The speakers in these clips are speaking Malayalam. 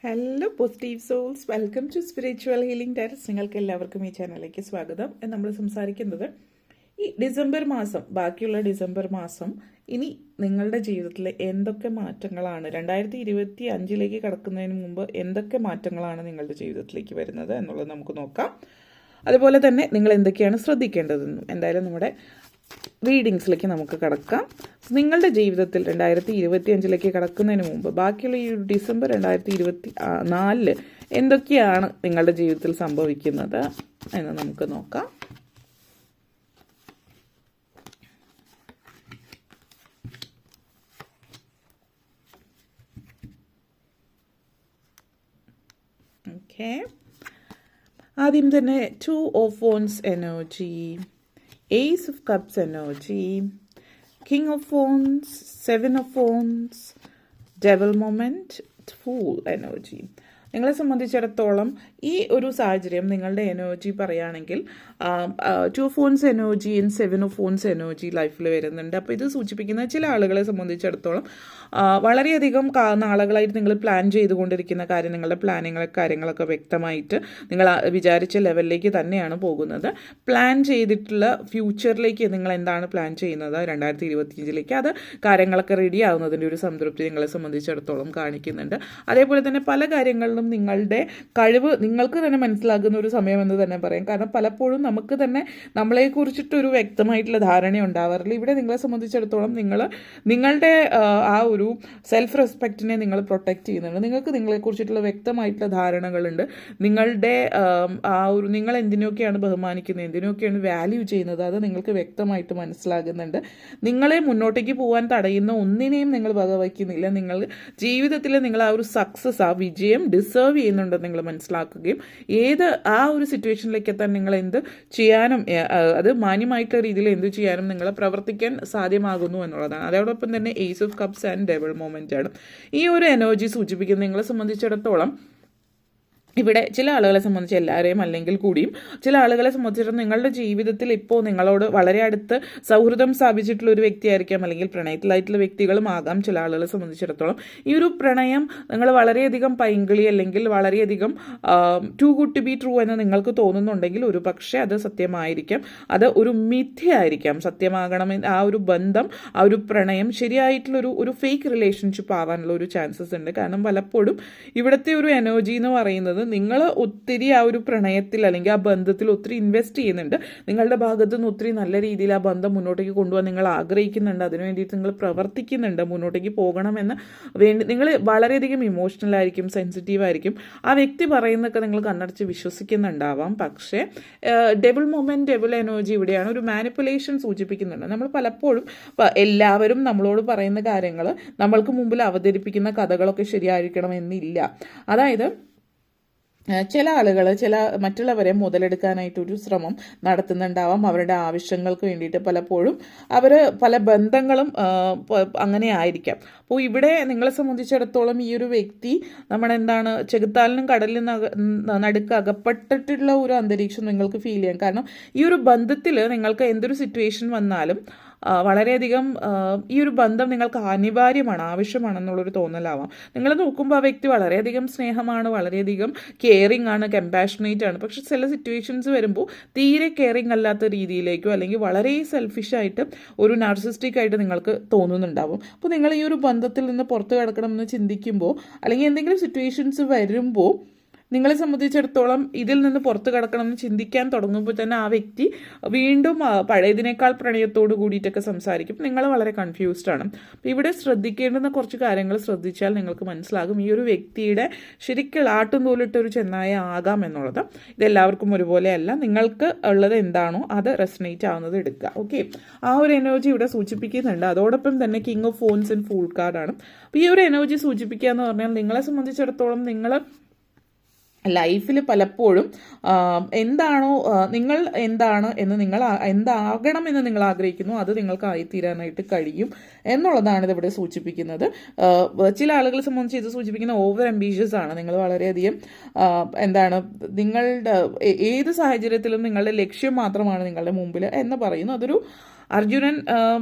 Hello positive souls, welcome to spiritual healing directs. നിങ്ങൾക്ക് എല്ലാവർക്കും ഈ ചാനലിലേക്ക് സ്വാഗതം. നമ്മൾ സംസാരിക്കുന്നത് ഈ ഡിസംബർ മാസം, ബാക്കിയുള്ള ഡിസംബർ മാസം ഇനി നിങ്ങളുടെ ജീവിതത്തിൽ എന്തൊക്കെ മാറ്റങ്ങളാണ് 2025 കടക്കുന്നതിന് മുമ്പ് എന്തൊക്കെ മാറ്റങ്ങളാണ് നിങ്ങളുടെ ജീവിതത്തിലേക്ക് വരുന്നത് എന്നുള്ളത് നമുക്ക് നോക്കാം. അതുപോലെ തന്നെ നിങ്ങൾ എന്തൊക്കെയാണ് ശ്രദ്ധിക്കേണ്ടതെന്നും. എന്തായാലും നമ്മുടെ റീഡിങ്സിലേക്ക് നമുക്ക് കടക്കാം. നിങ്ങളുടെ ജീവിതത്തിൽ 2025 കടക്കുന്നതിന് മുമ്പ് ബാക്കിയുള്ള ഈ ഒരു ഡിസംബർ 2024 എന്തൊക്കെയാണ് നിങ്ങളുടെ ജീവിതത്തിൽ സംഭവിക്കുന്നത് എന്ന് നമുക്ക് നോക്കാം. ഓക്കെ, ആദ്യം തന്നെ 2 of Wands energy, Ace of Cups energy, King of Wands, 7 of Wands, Devil moment, Fool energy. നിങ്ങളെ സംബന്ധിച്ചിടത്തോളം ഈ ഒരു സാഹചര്യം നിങ്ങളുടെ എനർജി പറയുകയാണെങ്കിൽ 2 of Wands എനർജിയും 7 of Wands എനർജി ലൈഫിൽ വരുന്നുണ്ട്. അപ്പോൾ ഇത് സൂചിപ്പിക്കുന്ന ചില ആളുകളെ സംബന്ധിച്ചിടത്തോളം വളരെയധികം നാളുകളായിട്ട് നിങ്ങൾ പ്ലാൻ ചെയ്തുകൊണ്ടിരിക്കുന്ന കാര്യം, നിങ്ങളുടെ കാര്യങ്ങളൊക്കെ വ്യക്തമായിട്ട് നിങ്ങൾ വിചാരിച്ച ലെവലിലേക്ക് തന്നെയാണ് പോകുന്നത്. പ്ലാൻ ചെയ്തിട്ടുള്ള ഫ്യൂച്ചറിലേക്ക് നിങ്ങൾ എന്താണ് പ്ലാൻ ചെയ്യുന്നത് 2025 അത് കാര്യങ്ങളൊക്കെ റെഡി ആവുന്നതിൻ്റെ ഒരു സംതൃപ്തി നിങ്ങളെ സംബന്ധിച്ചിടത്തോളം കാണിക്കുന്നുണ്ട്. അതേപോലെ തന്നെ പല കാര്യങ്ങളിലും നിങ്ങളുടെ കഴിവ് നിങ്ങൾക്ക് തന്നെ മനസ്സിലാകുന്ന ഒരു സമയമെന്ന് തന്നെ പറയാം. കാരണം പലപ്പോഴും നമുക്ക് തന്നെ നമ്മളെക്കുറിച്ചിട്ടൊരു വ്യക്തമായിട്ടുള്ള ധാരണ ഉണ്ടാവാറില്ല. ഇവിടെ നിങ്ങളെ സംബന്ധിച്ചിടത്തോളം നിങ്ങളുടെ ആ ഒരു സെൽഫ് റെസ്പെക്റ്റിനെ നിങ്ങൾ പ്രൊട്ടക്റ്റ് ചെയ്യുന്നുണ്ട്. നിങ്ങൾക്ക് നിങ്ങളെക്കുറിച്ചിട്ടുള്ള വ്യക്തമായിട്ടുള്ള ധാരണകളുണ്ട്. നിങ്ങളുടെ ആ ഒരു നിങ്ങൾ എന്തിനൊക്കെയാണ് ബഹുമാനിക്കുന്നത്, എന്തിനൊക്കെയാണ് വാല്യൂ ചെയ്യുന്നത്, അത് നിങ്ങൾക്ക് വ്യക്തമായിട്ട് മനസ്സിലാകുന്നുണ്ട്. നിങ്ങളെ മുന്നോട്ടേക്ക് പോകാൻ തടയുന്ന ഒന്നിനെയും നിങ്ങൾ വകവയ്ക്കുന്നില്ല. നിങ്ങൾ ജീവിതത്തിൽ നിങ്ങൾ ആ ഒരു സക്സസ്, ആ വിജയം ഡിസേർവ് ചെയ്യുന്നുണ്ടെന്ന് നിങ്ങൾ മനസ്സിലാക്കുകയും ആ ഒരു സിറ്റുവേഷനിലേക്ക് എത്താൻ നിങ്ങൾ എന്ത് ചെയ്യാനും അത് മാന്യമായിട്ടുള്ള രീതിയിൽ എന്ത് ചെയ്യാനും നിങ്ങൾ പ്രവർത്തിക്കാൻ സാധ്യമാകുന്നു എന്നുള്ളതാണ്. അതോടൊപ്പം തന്നെ ace of cups and devil moment ആണ് ഈ ഒരു എനർജി സൂചിപ്പിക്കുന്നത്. നിങ്ങളെ സംബന്ധിച്ചിടത്തോളം ഇവിടെ ചില ആളുകളെ സംബന്ധിച്ച്, എല്ലാവരെയും അല്ലെങ്കിൽ കൂടിയും ചില ആളുകളെ സംബന്ധിച്ചിടത്തോളം നിങ്ങളുടെ ജീവിതത്തിൽ ഇപ്പോൾ നിങ്ങളോട് വളരെ അടുത്ത് സൗഹൃദം സ്ഥാപിച്ചിട്ടുള്ള ഒരു വ്യക്തിയായിരിക്കാം, അല്ലെങ്കിൽ പ്രണയത്തിലായിട്ടുള്ള വ്യക്തികളും ആകാം. ചില ആളുകളെ സംബന്ധിച്ചിടത്തോളം ഈ ഒരു പ്രണയം നിങ്ങൾ വളരെയധികം പൈങ്കിളി അല്ലെങ്കിൽ വളരെയധികം too good to be true എന്ന് നിങ്ങൾക്ക് തോന്നുന്നുണ്ടെങ്കിൽ ഒരു പക്ഷേ അത് സത്യമായിരിക്കാം, അത് ഒരു മിഥ്യയായിരിക്കാം. സത്യമാകണമെന്ന് ആ ഒരു ബന്ധം, ആ ഒരു പ്രണയം ശരിയായിട്ടുള്ളൊരു ഫേക്ക് റിലേഷൻഷിപ്പ് ആവാനുള്ള ഒരു ചാൻസസ് ഉണ്ട്. കാരണം പലപ്പോഴും ഇവിടുത്തെ ഒരു എനർജി എന്ന് പറയുന്നത് നിങ്ങൾ ഒത്തിരി ആ ഒരു പ്രണയത്തിൽ അല്ലെങ്കിൽ ആ ബന്ധത്തിൽ ഒത്തിരി ഇൻവെസ്റ്റ് ചെയ്യുന്നുണ്ട്. നിങ്ങളുടെ ഭാഗത്തു നിന്ന് ഒത്തിരി നല്ല രീതിയിൽ ആ ബന്ധം മുന്നോട്ടേക്ക് കൊണ്ടുപോകാൻ നിങ്ങൾ ആഗ്രഹിക്കുന്നുണ്ട്. അതിനു വേണ്ടിയിട്ട് നിങ്ങൾ പ്രവർത്തിക്കുന്നുണ്ട്. മുന്നോട്ടേക്ക് പോകണമെന്ന് നിങ്ങൾ വളരെയധികം ഇമോഷണൽ ആയിരിക്കും, സെൻസിറ്റീവ് ആയിരിക്കും. ആ വ്യക്തി പറയുന്നതൊക്കെ നിങ്ങൾ കണ്ണടച്ച് വിശ്വസിക്കുന്നുണ്ടാവാം. പക്ഷേ ഡെവിൾ മൊമെന്റ്, ഡെവിൾ എനർജി ഇവിടെയാണ് ഒരു മാനിപ്പുലേഷൻ സൂചിപ്പിക്കുന്നുണ്ട്. നമ്മൾ പലപ്പോഴും എല്ലാവരും നമ്മളോട് പറയുന്ന കാര്യങ്ങൾ നമ്മൾക്ക് മുമ്പിൽ അവതരിപ്പിക്കുന്ന കഥകളൊക്കെ ശരിയായിരിക്കണം എന്നില്ല. അതായത് ചില ആളുകൾ മറ്റുള്ളവരെ മുതലെടുക്കാനായിട്ടൊരു ശ്രമം നടത്തുന്നുണ്ടാവാം. അവരുടെ ആവശ്യങ്ങൾക്ക് വേണ്ടിയിട്ട് പലപ്പോഴും പല ബന്ധങ്ങളും അങ്ങനെ ആയിരിക്കാം. അപ്പോൾ ഇവിടെ നിങ്ങളെ സംബന്ധിച്ചിടത്തോളം ഈ ഒരു വ്യക്തി നമ്മളെന്താണ് ചെകുത്താലിനും കടലിനും നടുക്ക് അകപ്പെട്ടിട്ടുള്ള ഒരു അന്തരീക്ഷം നിങ്ങൾക്ക് ഫീൽ ചെയ്യാം. കാരണം ഈ ഒരു ബന്ധത്തിൽ നിങ്ങൾക്ക് എന്തൊരു സിറ്റുവേഷൻ വന്നാലും വളരെയധികം ഈ ഒരു ബന്ധം നിങ്ങൾക്ക് അനിവാര്യമാണ്, ആവശ്യമാണെന്നുള്ളൊരു തോന്നലാവാം. നിങ്ങൾ നോക്കുമ്പോൾ ആ വ്യക്തി വളരെയധികം സ്നേഹമാണ്, വളരെയധികം കെയറിങ് ആണ്, കമ്പാഷനേറ്റ് ആണ്. പക്ഷെ ചില സിറ്റുവേഷൻസ് വരുമ്പോൾ തീരെ കെയറിങ് അല്ലാത്ത രീതിയിലേക്കോ അല്ലെങ്കിൽ വളരെ സെൽഫിഷായിട്ട് ഒരു നാർസിസ്റ്റിക് ആയിട്ട് നിങ്ങൾക്ക് തോന്നുന്നുണ്ടാവും. അപ്പോൾ നിങ്ങൾ ഈ ഒരു ബന്ധത്തിൽ നിന്ന് പുറത്തു കിടക്കണമെന്ന് ചിന്തിക്കുമ്പോൾ അല്ലെങ്കിൽ എന്തെങ്കിലും സിറ്റുവേഷൻസ് വരുമ്പോൾ നിങ്ങളെ സംബന്ധിച്ചിടത്തോളം ഇതിൽ നിന്ന് പുറത്തു കിടക്കണമെന്ന് ചിന്തിക്കാൻ തുടങ്ങുമ്പോൾ തന്നെ ആ വ്യക്തി വീണ്ടും പഴയതിനേക്കാൾ പ്രണയത്തോട് കൂടിയിട്ടൊക്കെ സംസാരിക്കും. നിങ്ങൾ വളരെ കൺഫ്യൂസ്ഡ് ആണ്. അപ്പോൾ ഇവിടെ ശ്രദ്ധിക്കേണ്ടുന്ന കുറച്ച് കാര്യങ്ങൾ ശ്രദ്ധിച്ചാൽ നിങ്ങൾക്ക് മനസ്സിലാകും ഈ ഒരു വ്യക്തിയുടെ ശരിക്കും ആട്ടും തോലിട്ട ഒരു ചെന്നായ ആകാം എന്നുള്ളത്. ഇതെല്ലാവർക്കും ഒരുപോലെ അല്ല. നിങ്ങൾക്ക് ഉള്ളത് എന്താണോ അത് റെസനേറ്റ് ആവുന്നത് എടുക്കുക. ഓക്കെ, ആ ഒരു എനർജി ഇവിടെ സൂചിപ്പിക്കുന്നുണ്ട്. അതോടൊപ്പം തന്നെ king of phones and fool കാർഡാണ്. അപ്പോൾ ഈ ഒരു എനർജി സൂചിപ്പിക്കുക എന്ന് പറഞ്ഞാൽ നിങ്ങളെ സംബന്ധിച്ചിടത്തോളം നിങ്ങൾ ലൈഫിൽ പലപ്പോഴും നിങ്ങൾ എന്താണ് എന്ന് എന്താകണമെന്ന് നിങ്ങൾ ആഗ്രഹിക്കുന്നു അത് നിങ്ങൾക്ക് ആയിത്തീരാനായിട്ട് കഴിയും എന്നുള്ളതാണ് ഇതിവിടെ സൂചിപ്പിക്കുന്നത്. ചില ആളുകളെ സംബന്ധിച്ച് ഇത് സൂചിപ്പിക്കുന്ന ഓവർ അംബീഷ്യസ് ആണ്. നിങ്ങൾ വളരെയധികം നിങ്ങളുടെ ഏത് സാഹചര്യത്തിലും നിങ്ങളുടെ ലക്ഷ്യം മാത്രമാണ് നിങ്ങളുടെ മുമ്പിൽ എന്ന് പറയുന്നു. അതൊരു അർജുനൻ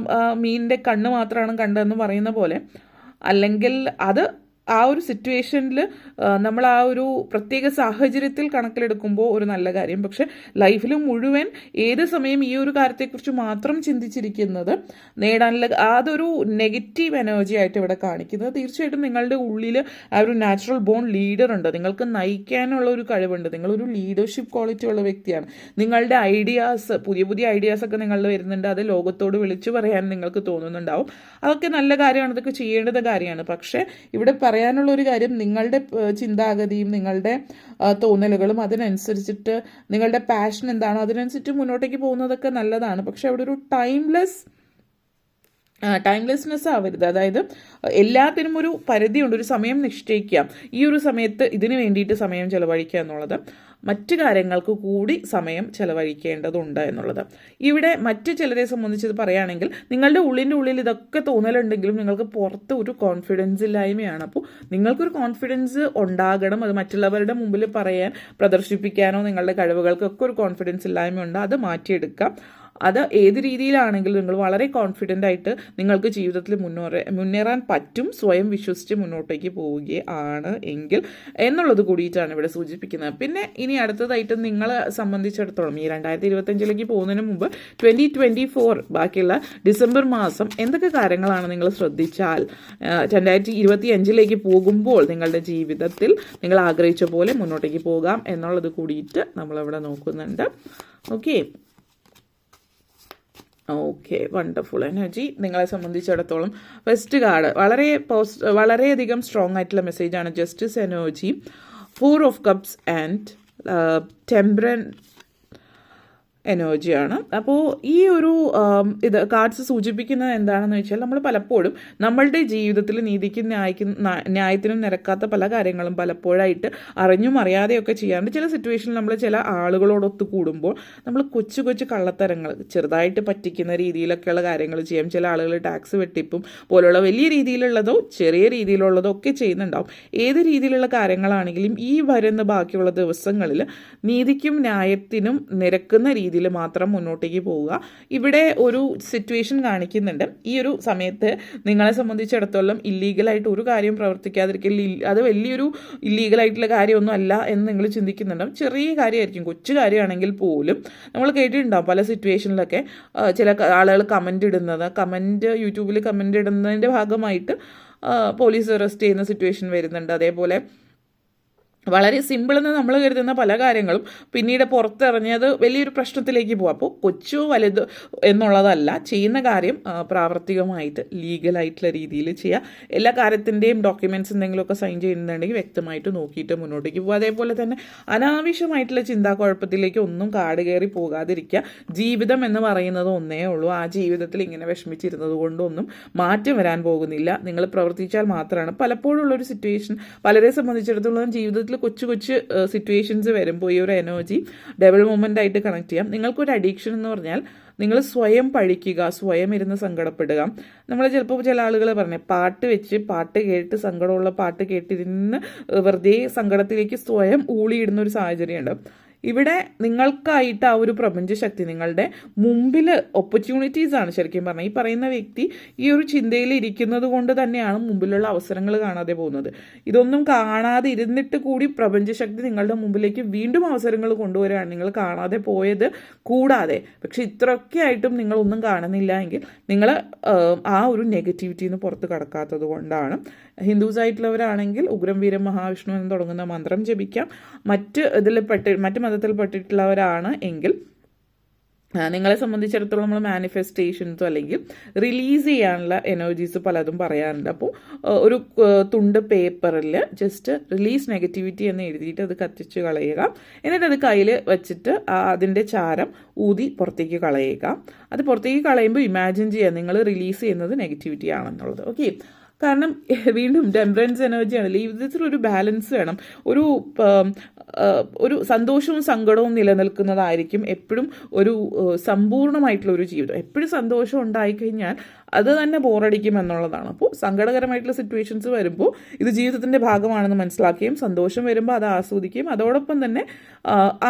മീനിൻ്റെ കണ്ണ് മാത്രമാണ് കണ്ടതെന്ന് പറയുന്ന പോലെ, അല്ലെങ്കിൽ അത് ആ ഒരു സിറ്റുവേഷനിൽ നമ്മൾ ആ ഒരു പ്രത്യേക സാഹചര്യത്തിൽ കണക്കിലെടുക്കുമ്പോൾ ഒരു നല്ല കാര്യം. പക്ഷെ ലൈഫിൽ മുഴുവൻ ഏത് സമയം ഈ ഒരു കാര്യത്തെക്കുറിച്ച് മാത്രം ചിന്തിച്ചിരിക്കുന്നത് നേടാനുള്ള അതൊരു നെഗറ്റീവ് എനർജി ആയിട്ട് ഇവിടെ കാണിക്കുന്നത്. തീർച്ചയായിട്ടും നിങ്ങളുടെ ഉള്ളിൽ ആ ഒരു നാച്ചുറൽ ബോൺ ലീഡർ ഉണ്ട്, നിങ്ങൾക്ക് നയിക്കാനുള്ള ഒരു കഴിവുണ്ട്, നിങ്ങളൊരു ലീഡർഷിപ്പ് ക്വാളിറ്റി ഉള്ള വ്യക്തിയാണ്. നിങ്ങളുടെ ഐഡിയാസ്, പുതിയ പുതിയ ഐഡിയാസ് ഒക്കെ നിങ്ങളിൽ വരുന്നുണ്ട്, അത് ലോകത്തോട് വിളിച്ചു പറയാൻ നിങ്ങൾക്ക് തോന്നുന്നുണ്ടാവും. അതൊക്കെ നല്ല കാര്യമാണ്, അതൊക്കെ ചെയ്യേണ്ടത് കാര്യമാണ്. പക്ഷേ ഇവിടെ പറയാനുള്ള ഒരു കാര്യം, നിങ്ങളുടെ ചിന്താഗതിയും നിങ്ങളുടെ തോന്നലുകളും അതിനനുസരിച്ചിട്ട് നിങ്ങളുടെ പാഷൻ എന്താണോ അതിനനുസരിച്ച് മുന്നോട്ടേക്ക് പോകുന്നതൊക്കെ നല്ലതാണ്. പക്ഷെ അവിടെ ഒരു ടൈംലെസ്നെസ് ആവരുത്. അതായത് എല്ലാത്തിനും ഒരു പരിധിയുണ്ട്, ഒരു സമയം നിശ്ചയിക്കാം. ഈ ഒരു സമയത്ത് ഇതിനു വേണ്ടിയിട്ട് സമയം ചെലവഴിക്കുക എന്നുള്ളത് മറ്റു കാര്യങ്ങൾക്ക് കൂടി സമയം ചെലവഴിക്കേണ്ടതുണ്ട് എന്നുള്ളത്. ഇവിടെ മറ്റു ചിലരെ സംബന്ധിച്ച് പറയുകയാണെങ്കിൽ, നിങ്ങളുടെ ഉള്ളിൽ ഇതൊക്കെ തോന്നലുണ്ടെങ്കിലും നിങ്ങൾക്ക് പുറത്ത് ഒരു കോൺഫിഡൻസ് ഇല്ലായ്മയാണ്. അപ്പോൾ നിങ്ങൾക്കൊരു കോൺഫിഡൻസ് ഉണ്ടാകണം. അത് മറ്റുള്ളവരുടെ മുമ്പിൽ പറയാൻ, പ്രദർശിപ്പിക്കാനോ നിങ്ങളുടെ കഴിവുകൾക്കൊക്കെ ഒരു കോൺഫിഡൻസ് ഇല്ലായ്മയുണ്ട്, അത് മാറ്റിയെടുക്കാം. അത് ഏത് രീതിയിലാണെങ്കിലും നിങ്ങൾ വളരെ കോൺഫിഡൻ്റ് ആയിട്ട് നിങ്ങൾക്ക് ജീവിതത്തിൽ മുന്നേറാൻ പറ്റും, സ്വയം വിശ്വസിച്ച് മുന്നോട്ടേക്ക് പോവുകയാണ് എങ്കിൽ എന്നുള്ളത് കൂടിയിട്ടാണ് ഇവിടെ സൂചിപ്പിക്കുന്നത്. പിന്നെ ഇനി അടുത്തതായിട്ട് നിങ്ങളെ സംബന്ധിച്ചിടത്തോളം ഈ 2025 പോകുന്നതിന് മുമ്പ് 2024 ബാക്കിയുള്ള ഡിസംബർ മാസം എന്തൊക്കെ കാര്യങ്ങളാണ് നിങ്ങൾ ശ്രദ്ധിച്ചാൽ 2025 പോകുമ്പോൾ നിങ്ങളുടെ ജീവിതത്തിൽ നിങ്ങൾ ആഗ്രഹിച്ച പോലെ മുന്നോട്ടേക്ക് പോകാം എന്നുള്ളത് കൂടിയിട്ട് നമ്മളിവിടെ നോക്കുന്നുണ്ട്. Okay, wonderful energy. നിങ്ങളെ സംബന്ധിച്ചിടത്തോളം ഫസ്റ്റ് കാർഡ് വളരെയധികം സ്ട്രോങ് ആയിട്ടുള്ള മെസ്സേജാണ്. Justice energy, 4 of cups and temperance എനർജിയാണ്. അപ്പോൾ ഈ ഒരു കാർഡ്സ് സൂചിപ്പിക്കുന്നത് എന്താണെന്ന് വെച്ചാൽ, നമ്മൾ പലപ്പോഴും നമ്മളുടെ ജീവിതത്തിൽ നീതിക്കും ന്യായത്തിനും നിരക്കാത്ത പല കാര്യങ്ങളും പലപ്പോഴായിട്ട് അറിഞ്ഞും അറിയാതെയൊക്കെ ചെയ്യാറുണ്ട്. ചില സിറ്റുവേഷനിൽ നമ്മൾ ചില ആളുകളോടൊത്ത് കൂടുമ്പോൾ നമ്മൾ കൊച്ചു കൊച്ചു കള്ളത്തരങ്ങൾ, ചെറുതായിട്ട് പറ്റിക്കുന്ന രീതിയിലൊക്കെയുള്ള കാര്യങ്ങൾ ചെയ്യാം. ചില ആളുകൾ ടാക്സ് വെട്ടിപ്പും പോലുള്ള വലിയ രീതിയിലുള്ളതോ ചെറിയ രീതിയിലുള്ളതോ ഒക്കെ ചെയ്യുന്നുണ്ടാവും. ഏത് രീതിയിലുള്ള കാര്യങ്ങളാണെങ്കിലും ഈ വരുന്ന ബാക്കിയുള്ള ദിവസങ്ങളിൽ നീതിക്കും ന്യായത്തിനും നിരക്കുന്ന രീതിയിൽ മാത്രം മുന്നോട്ടേക്ക് പോവുക. ഇവിടെ ഒരു സിറ്റുവേഷൻ കാണിക്കുന്നുണ്ട്. ഈ ഒരു സമയത്ത് നിങ്ങളെ സംബന്ധിച്ചിടത്തോളം ഇല്ലീഗലായിട്ട് ഒരു കാര്യം പ്രവർത്തിക്കാതിരിക്കൽ, അത് വലിയൊരു ഇല്ലീഗലായിട്ടുള്ള കാര്യമൊന്നും അല്ല എന്ന് നിങ്ങൾ ചിന്തിക്കുന്നുണ്ടാവും. ചെറിയ കാര്യമായിരിക്കും, കൊച്ചു കാര്യമാണെങ്കിൽ പോലും. നമ്മൾ കേട്ടിട്ടുണ്ടാവും പല സിറ്റുവേഷനിലൊക്കെ ചില ആളുകൾ യൂട്യൂബിൽ കമൻറ്റ് ഇടുന്നതിൻ്റെ ഭാഗമായിട്ട് പോലീസ് അറസ്റ്റ് ചെയ്യുന്ന സിറ്റുവേഷൻ വരുന്നുണ്ട്. അതേപോലെ വളരെ സിമ്പിളെന്ന് നമ്മൾ കരുതുന്ന പല കാര്യങ്ങളും പിന്നീട് പുറത്തിറങ്ങിയത് വലിയൊരു പ്രശ്നത്തിലേക്ക് പോകും. അപ്പോൾ കൊച്ചു വലുത് എന്നുള്ളതല്ല, ചെയ്യുന്ന കാര്യം പ്രാവർത്തികമായിട്ട് ലീഗലായിട്ടുള്ള രീതിയിൽ ചെയ്യുക. എല്ലാ കാര്യത്തിൻ്റെയും ഡോക്യുമെൻറ്റ്സ് എന്തെങ്കിലുമൊക്കെ സൈൻ ചെയ്യുന്നുണ്ടെങ്കിൽ വ്യക്തമായിട്ട് നോക്കിയിട്ട് മുന്നോട്ടേക്ക് പോകുക. അതേപോലെ തന്നെ അനാവശ്യമായിട്ടുള്ള ചിന്താക്കുഴപ്പത്തിലേക്ക് ഒന്നും കാട് കയറി പോകാതിരിക്കുക. ജീവിതം എന്ന് പറയുന്നത് ഒന്നേ ഉള്ളൂ. ആ ജീവിതത്തിൽ ഇങ്ങനെ വിഷമിച്ചിരുന്നത് കൊണ്ടൊന്നും മാറ്റം വരാൻ പോകുന്നില്ല. നിങ്ങൾ പ്രവർത്തിച്ചാൽ മാത്രമാണ്. പലപ്പോഴുള്ളൊരു സിറ്റുവേഷൻ പലരെ സംബന്ധിച്ചിടത്തോളം ജീവിതത്തിൽ കൊച്ചു കൊച്ചു സിറ്റുവേഷൻസ് വരുമ്പോൾ ഈ ഒരു എനർജി ഡബിൾ മൊമെൻ്റ് ആയിട്ട് കണക്ട് ചെയ്യാം. നിങ്ങൾക്കൊരു അഡിക്ഷൻ എന്ന് പറഞ്ഞാൽ നിങ്ങൾ സ്വയം പഴിക്കുക, സ്വയം ഇരുന്ന് സങ്കടപ്പെടുക. നമ്മൾ ചിലപ്പോൾ ചില ആളുകൾ പാട്ട് കേട്ട് സങ്കടമുള്ള പാട്ട് കേട്ടിരുന്ന് വെറുതെ സങ്കടത്തിലേക്ക് സ്വയം ഊളിയിടുന്ന ഒരു സാഹചര്യമുണ്ട്. ഇവിടെ നിങ്ങൾക്കായിട്ട് ആ ഒരു പ്രപഞ്ചശക്തി നിങ്ങളുടെ മുമ്പിൽ ഓപ്പർച്യൂണിറ്റീസ് ആണ്. ശരിക്കും പറഞ്ഞാൽ ഈ പറയുന്ന വ്യക്തി ഈ ഒരു ചിന്തയിൽ ഇരിക്കുന്നത് കൊണ്ട് തന്നെയാണ് മുമ്പിലുള്ള അവസരങ്ങൾ കാണാതെ പോകുന്നത്. ഇതൊന്നും കാണാതെ ഇരുന്നിട്ട് കൂടി പ്രപഞ്ചശക്തി നിങ്ങളുടെ മുമ്പിലേക്ക് വീണ്ടും അവസരങ്ങൾ കൊണ്ടുവരികയാണ്, നിങ്ങൾ കാണാതെ പോയത് കൂടാതെ. പക്ഷെ ഇത്രയൊക്കെ ആയിട്ടും നിങ്ങളൊന്നും കാണുന്നില്ല എങ്കിൽ നിങ്ങൾ ആ ഒരു നെഗറ്റിവിറ്റിയിൽ നിന്ന് പുറത്ത് കടക്കാത്തത് കൊണ്ടാണ്. ഹിന്ദുസ് ആയിട്ടുള്ളവരാണെങ്കിൽ ഉഗ്രം വീരം മഹാവിഷ്ണു എന്ന് തുടങ്ങുന്ന മന്ത്രം ജപിക്കാം. മറ്റ് മതത്തിൽപ്പെട്ടിട്ടുള്ളവരാണ് എങ്കിൽ നിങ്ങളെ സംബന്ധിച്ചിടത്തോളം നമ്മൾ മാനിഫെസ്റ്റേഷൻസോ അല്ലെങ്കിൽ റിലീസ് ചെയ്യാനുള്ള എനർജീസ് പലതും പറയാറുണ്ട്. അപ്പോൾ ഒരു തുണ്ട് പേപ്പറിൽ ജസ്റ്റ് റിലീസ് നെഗറ്റിവിറ്റി എന്ന് എഴുതിയിട്ട് അത് കത്തിച്ച് കളയുക. എന്നിട്ട് അത് കയ്യിൽ വെച്ചിട്ട് അതിൻ്റെ ചാരം ഊതി പുറത്തേക്ക് കളയുക. അത് പുറത്തേക്ക് കളയുമ്പോൾ ഇമാജിൻ ചെയ്യുക നിങ്ങൾ റിലീസ് ചെയ്യുന്നത് നെഗറ്റിവിറ്റി ആണെന്നുള്ളത്. ഓക്കെ, കാരണം വീണ്ടും ടെമ്പറൻസ് എനർജിയാണ്. ജീവിതത്തിൽ ഒരു ബാലൻസ് വേണം. ഒരു സന്തോഷവും സങ്കടവും നിലനിൽക്കുന്നതായിരിക്കും എപ്പോഴും ഒരു സമ്പൂർണ്ണമായിട്ടുള്ള ഒരു ജീവിതം. എപ്പോഴും സന്തോഷം ഉണ്ടായിക്കഴിഞ്ഞാൽ അത് തന്നെ ബോറടിക്കും എന്നുള്ളതാണ്. അപ്പോൾ സങ്കടകരമായിട്ടുള്ള സിറ്റുവേഷൻസ് വരുമ്പോൾ ഇത് ജീവിതത്തിൻ്റെ ഭാഗമാണെന്ന് മനസ്സിലാക്കുകയും സന്തോഷം വരുമ്പോൾ അത് ആസ്വദിക്കുകയും അതോടൊപ്പം തന്നെ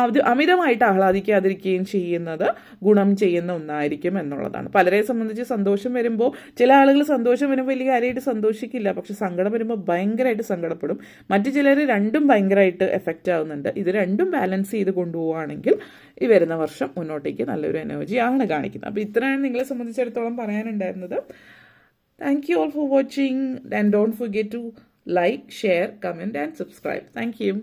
അത് അമിതമായിട്ട് ആഹ്ലാദിക്കാതിരിക്കുകയും ചെയ്യുന്നത് ഗുണം ചെയ്യുന്ന ഒന്നായിരിക്കും എന്നുള്ളതാണ്. പലരെ സംബന്ധിച്ച് സന്തോഷം വരുമ്പോൾ ചില ആളുകൾ സന്തോഷം വരുമ്പോൾ വലിയ കാര്യമായിട്ട് സന്തോഷിക്കില്ല, പക്ഷെ സങ്കടം വരുമ്പോൾ ഭയങ്കരമായിട്ട് സങ്കടപ്പെടും. മറ്റു ചിലർ രണ്ടും ഭയങ്കരമായിട്ട് എഫക്റ്റ് ആവുന്നുണ്ട്. ഇത് രണ്ടും ബാലൻസ് ചെയ്ത് കൊണ്ടുപോവുകയാണെങ്കിൽ ഈ വരുന്ന വർഷം മുന്നോട്ടേക്ക് നല്ലൊരു എനർജിയാണ് കാണിക്കുന്നത്. അപ്പോൾ ഇത്രയാണ് നിങ്ങളെ സംബന്ധിച്ചിടത്തോളം പറയാനുണ്ടായിരുന്നത്. Thank you all for watching and don't forget to like, share, comment and subscribe. Thank U.